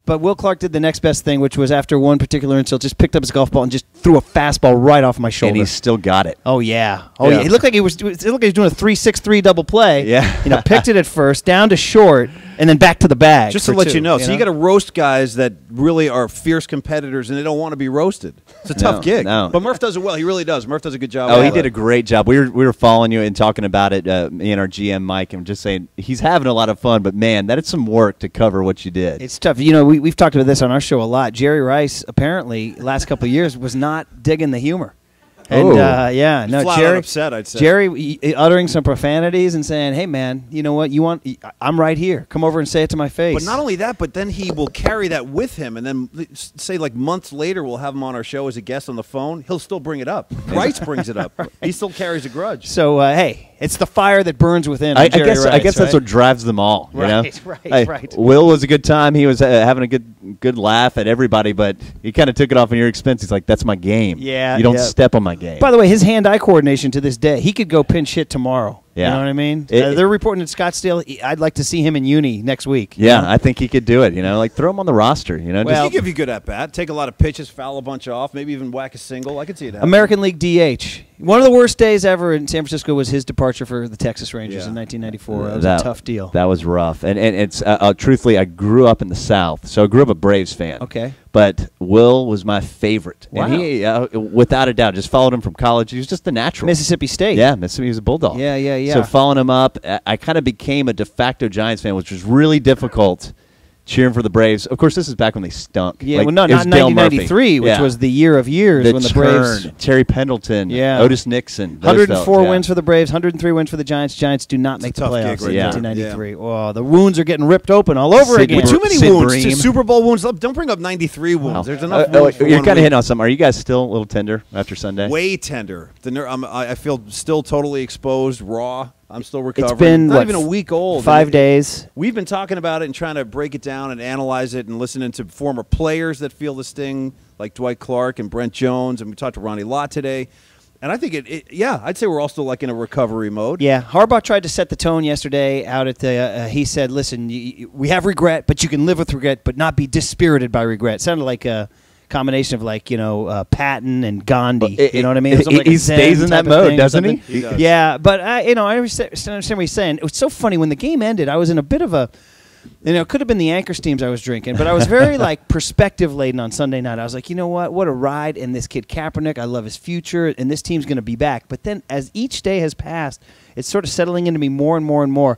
But Will Clark did the next best thing, which was after one particular insult, just picked up his golf ball and just threw a fastball right off my shoulder. And he still got it. Oh yeah. Oh yeah. It looked like he was doing a 3-6-3 double play. Yeah. You know, picked it at first, down to short, and then back to the bag. Just to let you know, so you got to roast guys that really are fierce competitors, and they don't want to be roasted. It's a tough gig. No. But Murph does it well. He really does. Murph does a good job. Oh, he did a great job. We were following you and talking about it, me and our GM Mike, and just saying he's having a lot of fun. But man, that is some work to cover what you did. It's tough. You know, we've talked about this on our show a lot. Jerry Rice apparently last couple of years was not digging the humor. And yeah, no, Flat Jerry out upset, I'd say. Jerry uttering some profanities and saying, "Hey, man, you know what? I'm right here. Come over and say it to my face." But not only that, but then he will carry that with him, and then say like months later, we'll have him on our show as a guest on the phone. He'll still bring it up. Rice brings it up. He still carries a grudge. So hey, it's the fire that burns within. I Jerry guess Rice, that's what drives them all. You know? Right. Will was a good time. He was having a good laugh at everybody, but he kind of took it off on your expense. He's like, "That's my game. Yeah, you don't step on my game." By the way, his hand-eye coordination to this day, he could go pinch hit tomorrow. Yeah. You know what I mean? They're reporting at Scottsdale. I'd like to see him in uni next week. Yeah, I think he could do it. You know, like throw him on the roster. You know, Well, he give you good at bat, take a lot of pitches, foul a bunch off, maybe even whack a single. I could see it happen. American League DH. One of the worst days ever in San Francisco was his departure for the Texas Rangers in 1994. That was a tough deal. That was rough. And it's truthfully, I grew up in the South, so I grew up a Braves fan. Okay. But Will was my favorite. Wow. And he, without a doubt, just followed him from college. He was just the natural. Mississippi State. Yeah, Mississippi. He was a Bulldog. Yeah. So following him up, I kind of became a de facto Giants fan, which was really difficult cheering for the Braves. Of course, this is back when they stunk. Yeah, like, well, no, not 1993, which was the year of years when the Braves. Terry Pendleton, Otis Nixon. 104 wins for the Braves, 103 wins for the Giants. Giants do not make the playoffs in 1993. Oh, the wounds are getting ripped open all over again. With too many wounds, Super Bowl wounds. Don't bring up 93 wounds. Wow. There's enough wounds for You're kind of hitting on something. Are you guys still a little tender after Sunday? Way tender. I feel still totally exposed, raw. I'm still recovering. It's been not even a week old. 5 days. We've been talking about it and trying to break it down and analyze it and listening to former players that feel the sting, like Dwight Clark and Brent Jones, and we talked to Ronnie Lott today. And I think I'd say we're all still like in a recovery mode. Yeah, Harbaugh tried to set the tone yesterday out at the. He said, "Listen, we have regret, but you can live with regret, but not be dispirited by regret." Sounded like a combination of Patton and Gandhi. You know what I mean? He stays in that mode, doesn't he? He does. Yeah, but I understand what he's saying. It was so funny when the game ended. I was in a bit of a. It could have been the Anchor Steams I was drinking, but I was very perspective laden on Sunday night. I was like, you know what a ride, and this kid Kaepernick, I love his future, and this team's going to be back. But then as each day has passed, it's sort of settling into me more and more and more.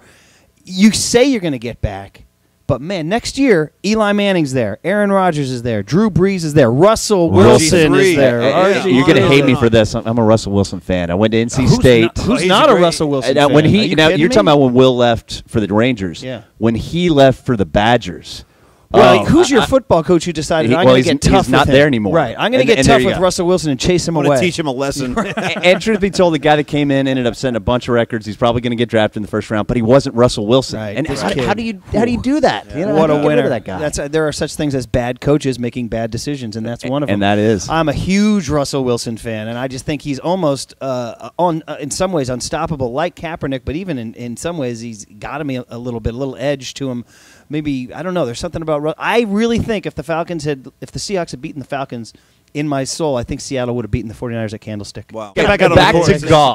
You say you're going to get back, but man, next year Eli Manning's there, Aaron Rodgers is there, Drew Brees is there, Russell Wilson is there. You're going to hate me for this. I'm a Russell Wilson fan. I went to NC State. Who's not a Russell Wilson fan? When you're talking about when Will left for the Rangers. Yeah. When he left for the Badgers. Well, who's your football coach who decided I'm going to get tough he's not with him? there anymore. Right. I'm going to get tough with Russell Wilson and chase him away. I'm going to teach him a lesson. And truth be told, the guy that came in ended up setting a bunch of records. He's probably going to get drafted in the first round, but he wasn't Russell Wilson. Right. And how do you do that? Yeah. You know, what a how do you get rid winner! of that guy? There are such things as bad coaches making bad decisions, and that's one of them. And that is. I'm a huge Russell Wilson fan, and I just think he's almost in some ways unstoppable, like Kaepernick. But even in some ways, he's got him a little edge to him. Maybe, I don't know. There's something about I really think if the Seahawks had beaten the Falcons, in my soul, I think Seattle would have beaten the 49ers at Candlestick. Wow. Back to golf.